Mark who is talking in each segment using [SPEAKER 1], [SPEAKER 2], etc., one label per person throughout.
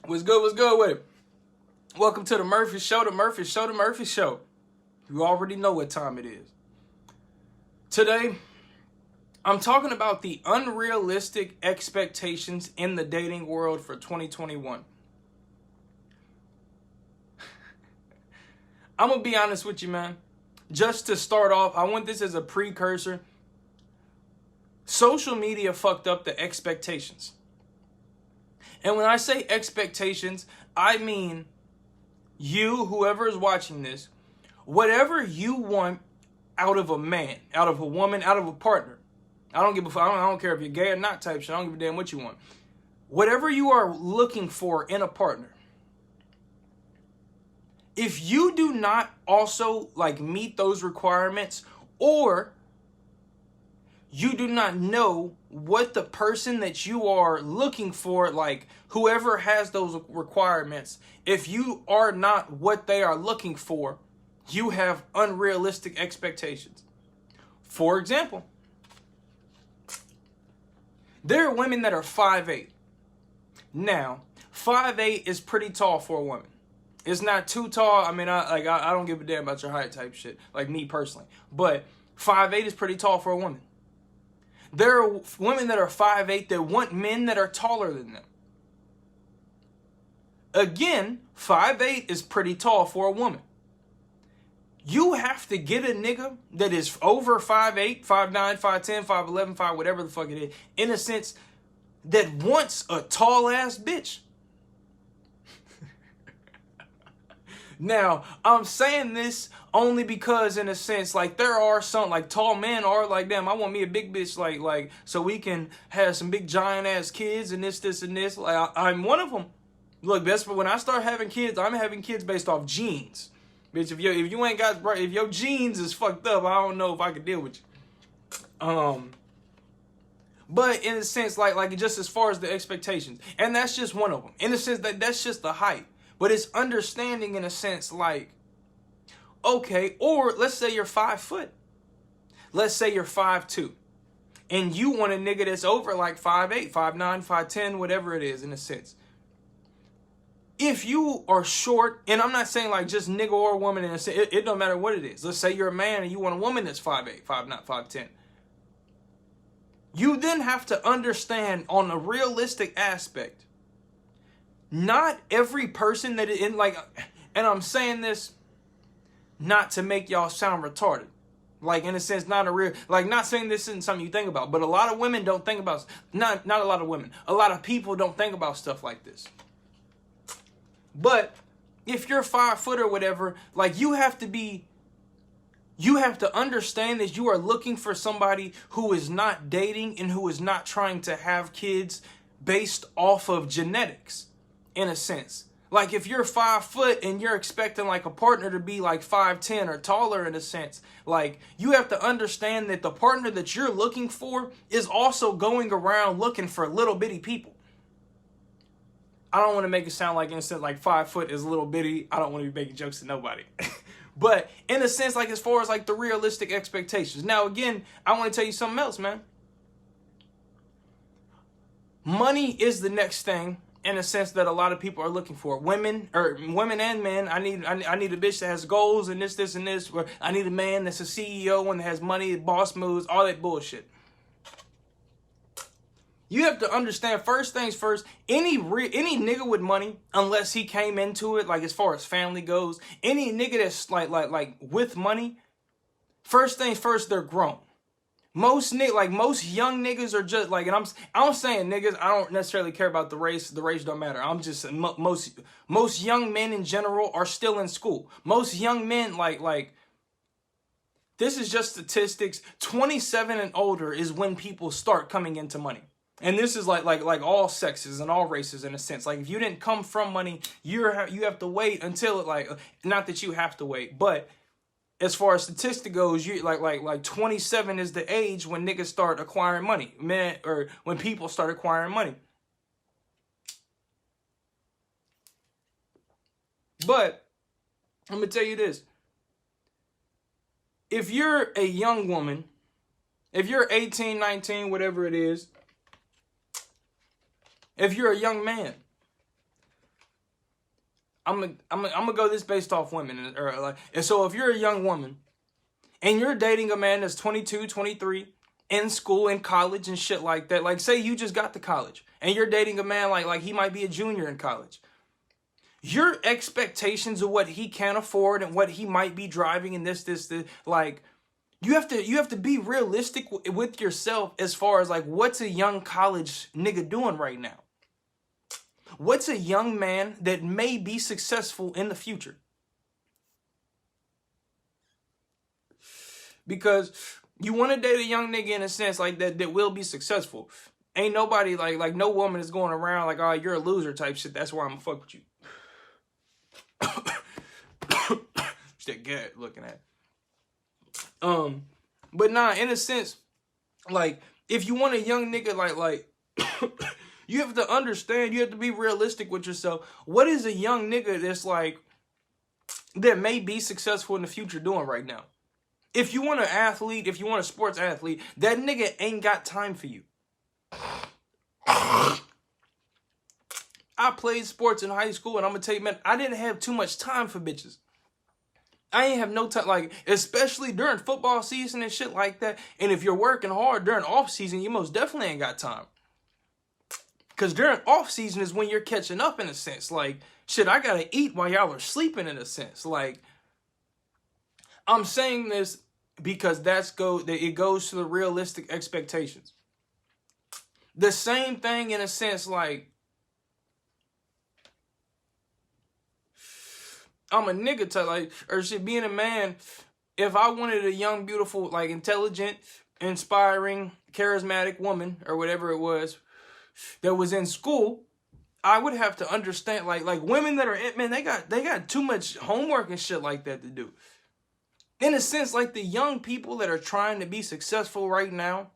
[SPEAKER 1] What's good with it? Welcome to the Murphy Show, the Murphy Show, the Murphy Show. You already know what time it is. Today, I'm talking about the unrealistic expectations in the dating world for 2021. I'm going to be honest with you, man. Just to start off, I want this as a precursor. Social media fucked up the expectations. And when I say expectations, I mean you, whoever is watching this, whatever you want out of a man, out of a woman, out of a partner. I don't give a fuck. I don't care if you're gay or not type shit. I don't give a damn what you want. Whatever you are looking for in a partner. If you do not also meet those requirements, or you do not know what the person that you are looking for, whoever has those requirements, if you are not what they are looking for, you have unrealistic expectations. For example, there are women that are 5'8". Now, 5'8" is pretty tall for a woman. It's not too tall. I mean, I don't give a damn about your height type shit, like me personally. But 5'8" is pretty tall for a woman. There are women that are 5'8" that want men that are taller than them. Again, 5'8" is pretty tall for a woman. You have to get a nigga that is over 5'8", 5'9", 5'10", 5'11", 5 whatever the fuck it is, in a sense, that wants a tall ass bitch. Now, I'm saying this only because, in a sense, there are some, tall men are damn, I want me a big bitch, so we can have some big giant ass kids and this, and this. I'm one of them. Look, best, but when I start having kids, I'm having kids based off genes. Bitch, if you ain't got, if your genes is fucked up, I don't know if I can deal with you. But in a sense, just as far as the expectations, and that's just one of them. In a sense, that's just the height. But it's understanding, in a sense, okay, or let's say you're 5 foot. Let's say you're 5'2". And you want a nigga that's over 5'8", 5'9", 5'10", whatever it is, in a sense. If you are short, and I'm not saying just nigga or woman, in a sense, it don't matter what it is. Let's say you're a man and you want a woman that's 5'8", 5'9", 5'10". You then have to understand on a realistic aspect, not every person that in and I'm saying this not to make y'all sound retarded. In a sense, not a real, not saying this isn't something you think about, but a lot of women don't think about, not a lot of women, a lot of people don't think about stuff like this. But if you're 5 foot or whatever, you have to understand that you are looking for somebody who is not dating and who is not trying to have kids based off of genetics. In a sense, if you're 5 foot and you're expecting a partner to be 5'10" or taller, in a sense, you have to understand that the partner that you're looking for is also going around looking for little bitty people. I don't want to make it sound instant 5 foot is little bitty. I don't want to be making jokes to nobody. But in a sense, as far as the realistic expectations. Now, again, I want to tell you something else, man. Money is the next thing, in a sense, that a lot of people are looking for. Women and men. I need a bitch that has goals and this, and this. Or I need a man that's a CEO and that has money, boss moves, all that bullshit. You have to understand, first things first, any nigga with money, unless he came into it, as far as family goes, any nigga that's with money, first things first, they're grown. Most young niggas are just and I'm saying niggas, I don't necessarily care about the race. The race don't matter. I'm just most young men in general are still in school. Most young men this is just statistics. 27 and older is when people start coming into money. And this is like all sexes and all races, in a sense. If you didn't come from money, you have to wait until not that you have to wait, but as far as statistic goes, you 27 is the age when niggas start acquiring money, men, or when people start acquiring money. But I'm gonna tell you this: if you're a young woman, if you're 18, 19, whatever it is, if you're a young man, gonna go this based off women, or like, and so if you're a young woman and you're dating a man that's 22, 23, in school, in college and shit like that, like say you just got to college and you're dating a man like he might be a junior in college. Your expectations of what he can afford and what he might be driving and this, like, you have to be realistic with yourself as far as like, what's a young college nigga doing right now? What's a young man that may be successful in the future? Because you want to date a young nigga in a sense like that will be successful. Ain't nobody like no woman is going around like, oh, you're a loser type shit. That's why I'm gonna fuck with you. It's that gut looking at. But nah, in a sense, like if you want a young nigga like you have to understand, you have to be realistic with yourself. What is a young nigga that's like that may be successful in the future doing right now? If you want an athlete, if you want a sports athlete, that nigga ain't got time for you. I played sports in high school, and I'm gonna tell you, man, I didn't have too much time for bitches. I ain't have no time, like, especially during football season and shit like that. And if you're working hard during off season, you most definitely ain't got time. Because during off season is when you're catching up in a sense. Like, shit, I gotta eat while y'all are sleeping in a sense. Like, I'm saying this because it goes to the realistic expectations. The same thing in a sense, like, I'm a nigga type, like, or shit, being a man, if I wanted a young, beautiful, like, intelligent, inspiring, charismatic woman, or whatever it was, that was in school, I would have to understand, like women that are, man, they got too much homework and shit like that to do. In a sense, like the young people that are trying to be successful right now,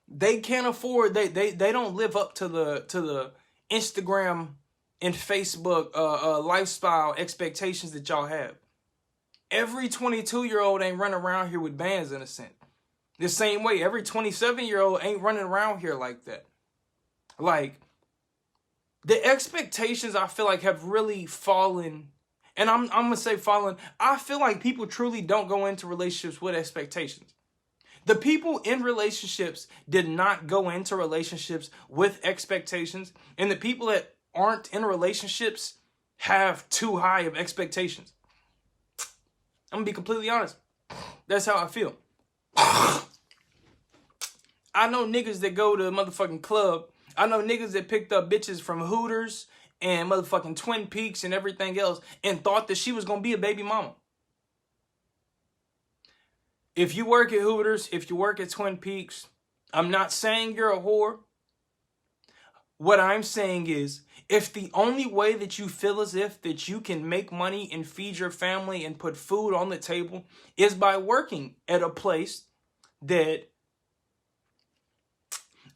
[SPEAKER 1] they can't afford, they don't live up to the Instagram and Facebook lifestyle expectations that y'all have. Every 22-year-old ain't running around here with bands in a sense. The same way, every 27-year-old ain't running around here like that. Like, the expectations I feel like have really fallen, and I'm gonna say fallen. I feel like people truly don't go into relationships with expectations. The people in relationships did not go into relationships with expectations, and the people that aren't in relationships have too high of expectations. I'm gonna be completely honest. That's how I feel. I know niggas that go to a motherfucking club. I know niggas that picked up bitches from Hooters and motherfucking Twin Peaks and everything else and thought that she was gonna be a baby mama. If you work at Hooters, if you work at Twin Peaks, I'm not saying you're a whore. What I'm saying is, if the only way that you feel as if that you can make money and feed your family and put food on the table is by working at a place that,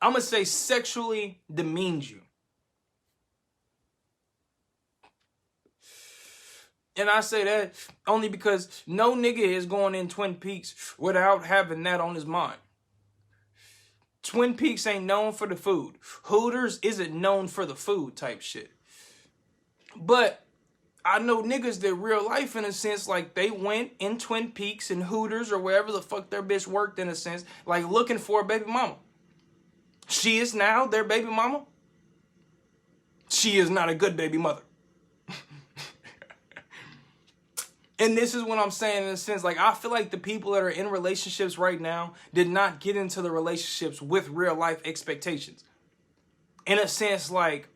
[SPEAKER 1] I'm going to say, sexually demeans you. And I say that only because no nigga is going in Twin Peaks without having that on his mind. Twin Peaks ain't known for the food. Hooters isn't known for the food type shit. But I know niggas that real life in a sense, like they went in Twin Peaks and Hooters or wherever the fuck their bitch worked in a sense, like looking for a baby mama. She is now their baby mama. She is not a good baby mother. And this is what I'm saying in a sense, like I feel like the people that are in relationships right now did not get into the relationships with real life expectations. In a sense, like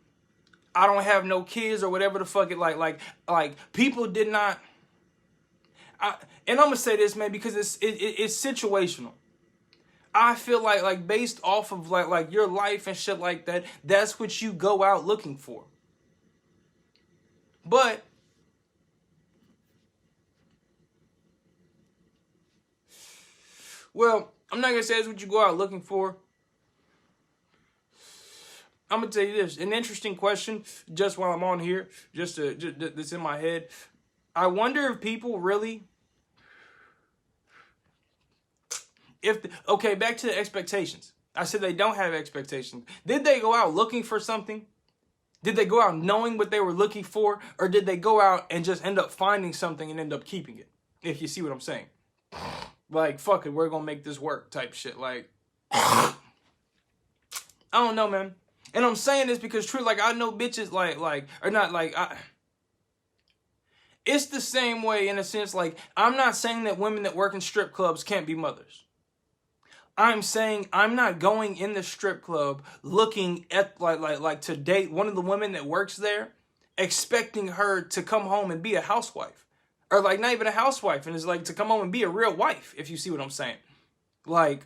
[SPEAKER 1] I don't have no kids or whatever the fuck it like people did not. And I'm gonna say this, man, because it's situational. I feel like based off of like your life and shit like that, that's what you go out looking for. But well, I'm not going to say that's what you go out looking for. I'm going to tell you this. An interesting question, just while I'm on here, just that's in my head. I wonder if people really... Okay, back to the expectations. I said they don't have expectations. Did they go out looking for something? Did they go out knowing what they were looking for, or did they go out and just end up finding something and end up keeping it? If you see what I'm saying. Like, fuck it, we're gonna make this work type shit. Like, I don't know, man. And I'm saying this because true, like, I know bitches it's the same way in a sense. Like, I'm not saying that women that work in strip clubs can't be mothers. I'm saying I'm not going in the strip club looking at like to date one of the women that works there, expecting her to come home and be a housewife. Or like not even a housewife, and it's like to come home and be a real wife, if you see what I'm saying. Like,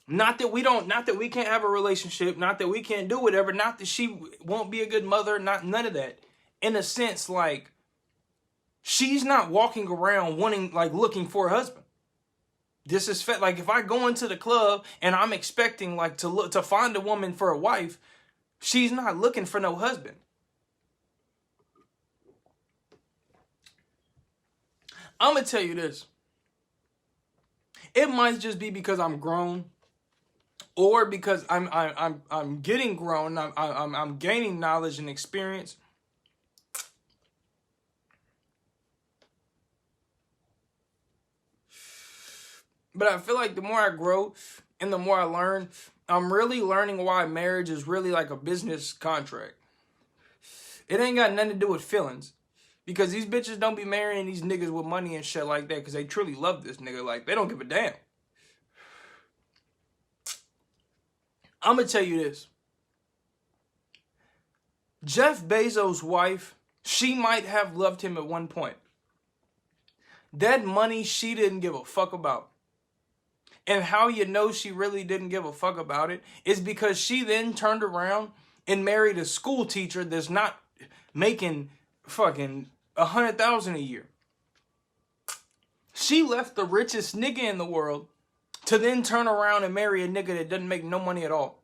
[SPEAKER 1] not that we can't have a relationship, not that we can't do whatever, not that she won't be a good mother, none of that. In a sense, like, she's not walking around looking for a husband. This is like, if I go into the club and I'm expecting like to find a woman for a wife, she's not looking for no husband. I'm gonna tell you this. It might just be because I'm grown, or because I'm getting grown. I'm gaining knowledge and experience. But I feel like the more I grow and the more I learn, I'm really learning why marriage is really like a business contract. It ain't got nothing to do with feelings. Because these bitches don't be marrying these niggas with money and shit like that because they truly love this nigga. Like, they don't give a damn. I'm going to tell you this. Jeff Bezos' wife, she might have loved him at one point. That money she didn't give a fuck about. And how you know she really didn't give a fuck about it is because she then turned around and married a school teacher that's not making fucking $100,000 a year. She left the richest nigga in the world to then turn around and marry a nigga that doesn't make no money at all.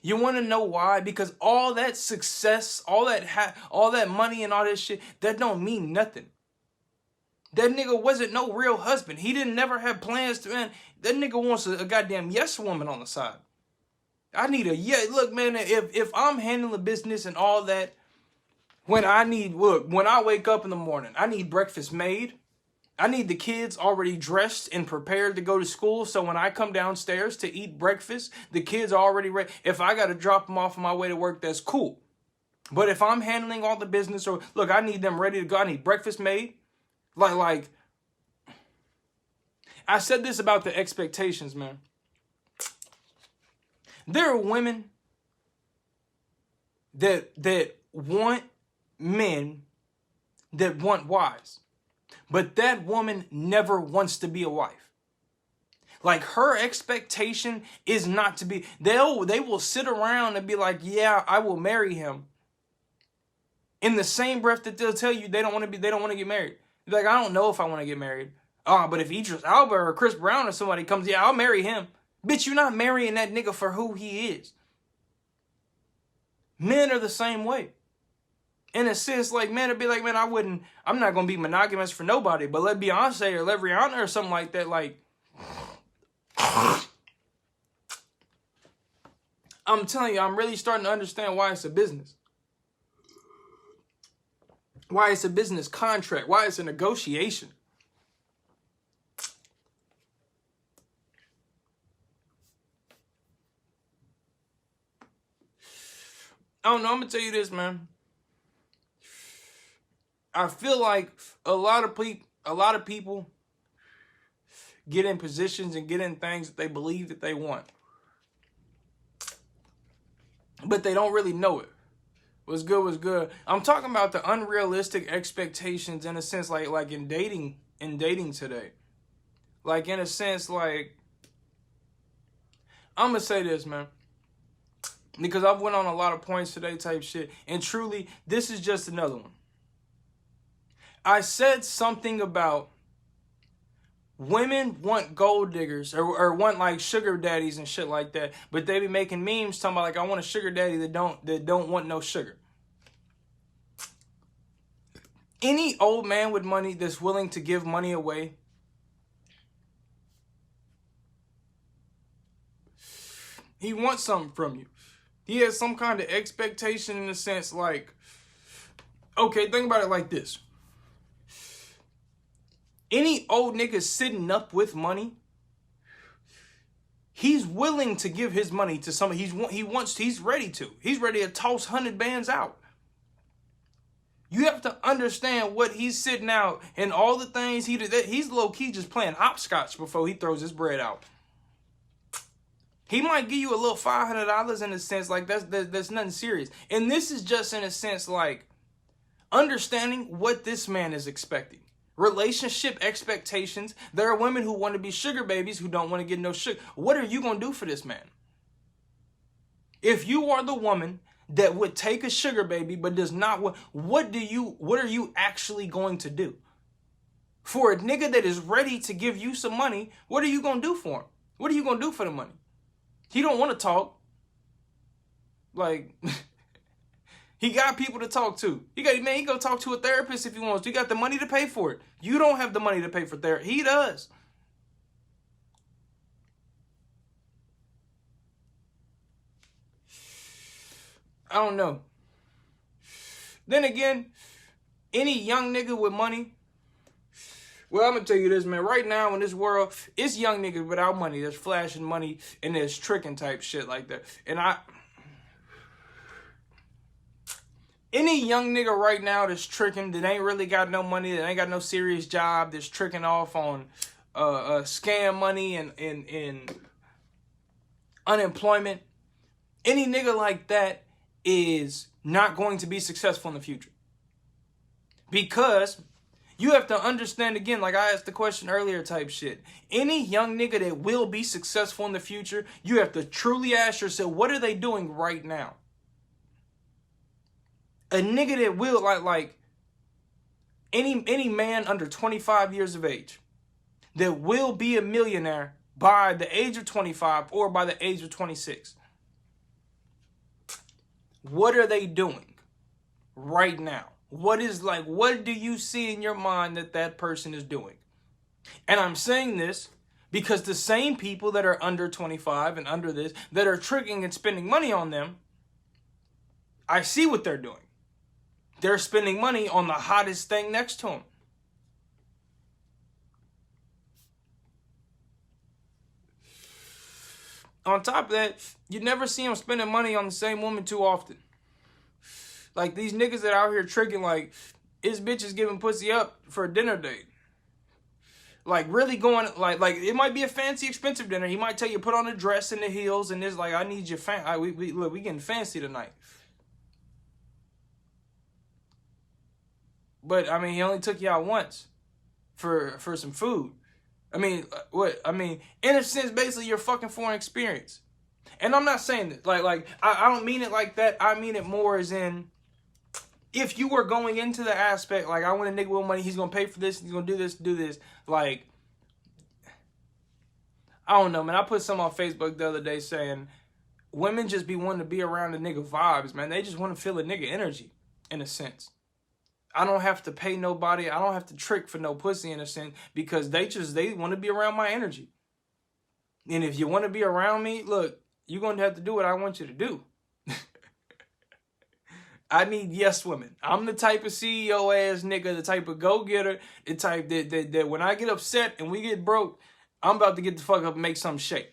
[SPEAKER 1] You want to know why? Because all that success, all that money and all that shit, that don't mean nothing. That nigga wasn't no real husband. He didn't never have plans to, man. That nigga wants a goddamn yes woman on the side. I need a yeah. Look, man, if I'm handling business and all that, when I wake up in the morning, I need breakfast made. I need the kids already dressed and prepared to go to school. So when I come downstairs to eat breakfast, the kids are already ready. If I got to drop them off on my way to work, that's cool. But if I'm handling all the business, or look, I need them ready to go. I need breakfast made. Like, I said this about the expectations, man. There are women that want men that want wives. But that woman never wants to be a wife. Like, her expectation is not to be, they will sit around and be like, yeah, I will marry him. In the same breath that they'll tell you they don't want to get married. They're like, I don't know if I want to get married. But if Idris Elba or Chris Brown or somebody comes, yeah, I'll marry him. Bitch, you're not marrying that nigga for who he is. Men are the same way. In a sense, like, man, it'd be like, man, I'm not going to be monogamous for nobody, but let Beyonce or let Rihanna or something like that, like, I'm telling you, I'm really starting to understand why it's a business. Why it's a business contract, why it's a negotiation. I don't know, I'm going to tell you this, man. I feel like a lot of people get in positions and get in things that they believe that they want. But they don't really know it. What's good was good. I'm talking about the unrealistic expectations in a sense, like in dating today. Like, in a sense, like, I'm going to say this, man. Because I've went on a lot of points today type shit. And truly, this is just another one. I said something about women want gold diggers or want like sugar daddies and shit like that, but they be making memes talking about like, I want a sugar daddy that don't want no sugar. Any old man with money that's willing to give money away, he wants something from you. He has some kind of expectation in the sense like, okay, think about it like this. Any old nigga sitting up with money, he's willing to give his money to somebody. He's ready to. He's ready to toss 100 bands out. You have to understand what he's sitting out and all the things he did. He's low-key just playing hopscotch before he throws his bread out. He might give you a little $500 in a sense, like that's nothing serious. And this is just in a sense like understanding what this man is expecting. Relationship expectations. There are women who want to be sugar babies who don't want to get no sugar. What are you going to do for this man? If you are the woman that would take a sugar baby but does not want, what are you actually going to do? For a nigga that is ready to give you some money, what are you going to do for him? What are you going to do for the money? He don't want to talk. Like, he got people to talk to. He go talk to a therapist if he wants to. He got the money to pay for it. You don't have the money to pay for therapy. He does. I don't know. Then again, any young nigga with money, well, I'm going to tell you this, man. Right now in this world, it's young niggas without money. There's flashing money and there's tricking type shit like that. And any young nigga right now that's tricking, that ain't really got no money, that ain't got no serious job, that's tricking off on scam money and unemployment, any nigga like that is not going to be successful in the future. Because you have to understand, again, like I asked the question earlier type shit. Any young nigga that will be successful in the future, you have to truly ask yourself, what are they doing right now? A nigga that will, like any man under 25 years of age that will be a millionaire by the age of 25 or by the age of 26. What are they doing right now? What do you see in your mind that person is doing? And I'm saying this because the same people that are under 25 and under this, that are tricking and spending money on them, I see what they're doing. They're spending money on the hottest thing next to them. On top of that, you never see them spending money on the same woman too often. Like these niggas that are out here tricking, like, his bitch is giving pussy up for a dinner date. Like really going, like it might be a fancy, expensive dinner. He might tell you put on a dress and the heels, and it's like, I need your look, we getting fancy tonight. But I mean, he only took you out once for some food. I mean, what? I mean, in a sense, basically, you're fucking for an experience. And I'm not saying that, like I don't mean it like that. I mean it more as in, if you were going into the aspect, like, I want a nigga with money, he's going to pay for this, he's going to do this, like, I don't know, man. I put something on Facebook the other day saying, women just be wanting to be around the nigga vibes, man. They just want to feel a nigga energy, in a sense. I don't have to pay nobody. I don't have to trick for no pussy, in a sense, because they want to be around my energy. And if you want to be around me, look, you're going to have to do what I want you to do. I need yes women. I'm the type of CEO ass nigga, the type of go-getter, the type that when I get upset and we get broke, I'm about to get the fuck up and make something shake.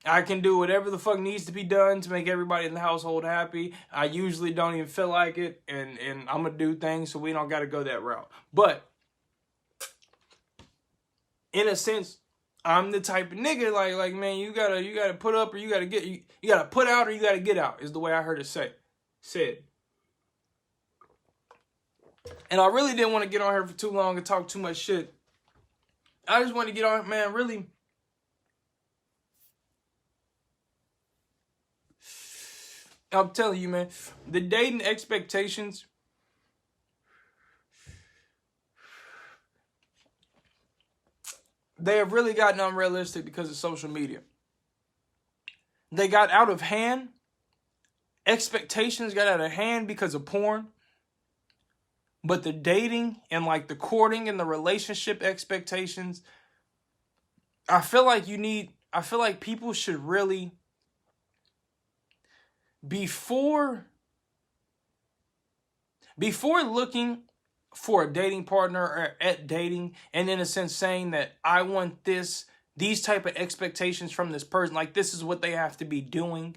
[SPEAKER 1] I can do whatever the fuck needs to be done to make everybody in the household happy. I usually don't even feel like it, and I'm going to do things so we don't got to go that route. But in a sense, I'm the type of nigga like man, you gotta put up or you gotta put out or you gotta get out, is the way I heard it said. And I really didn't want to get on here for too long and talk too much shit. I just want to get on, man, really. I'm telling you, man, the dating expectations, they have really gotten unrealistic because of social media. They got out of hand. Expectations got out of hand because of porn. But the dating and like the courting and the relationship expectations, I feel like people should really, before looking for a dating partner or at dating, and in a sense saying that I want these type of expectations from this person, like this is what they have to be doing,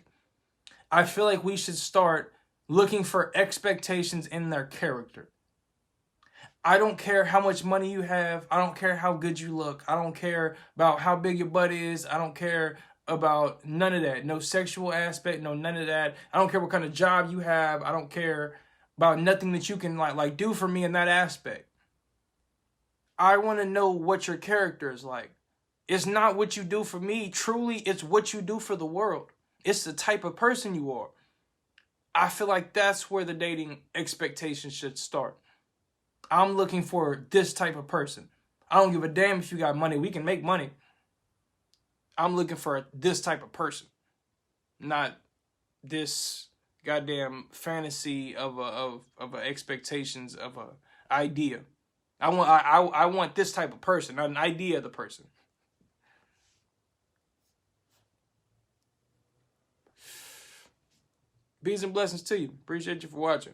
[SPEAKER 1] I feel like we should start looking for expectations in their character. I don't care how much money you have. I don't care how good you look. I don't care about how big your butt is. I don't care about none of that. No sexual aspect, no none of that. I don't care what kind of job you have. I don't care about nothing that you can like do for me in that aspect. I want to know what your character is like. It's not what you do for me. Truly, it's what you do for the world. It's the type of person you are. I feel like that's where the dating expectations should start. I'm looking for this type of person. I don't give a damn if you got money. We can make money. I'm looking for this type of person, not this goddamn fantasy of a expectations of a idea. I want this type of person, not an idea of the person. Peace and blessings to you. Appreciate you for watching.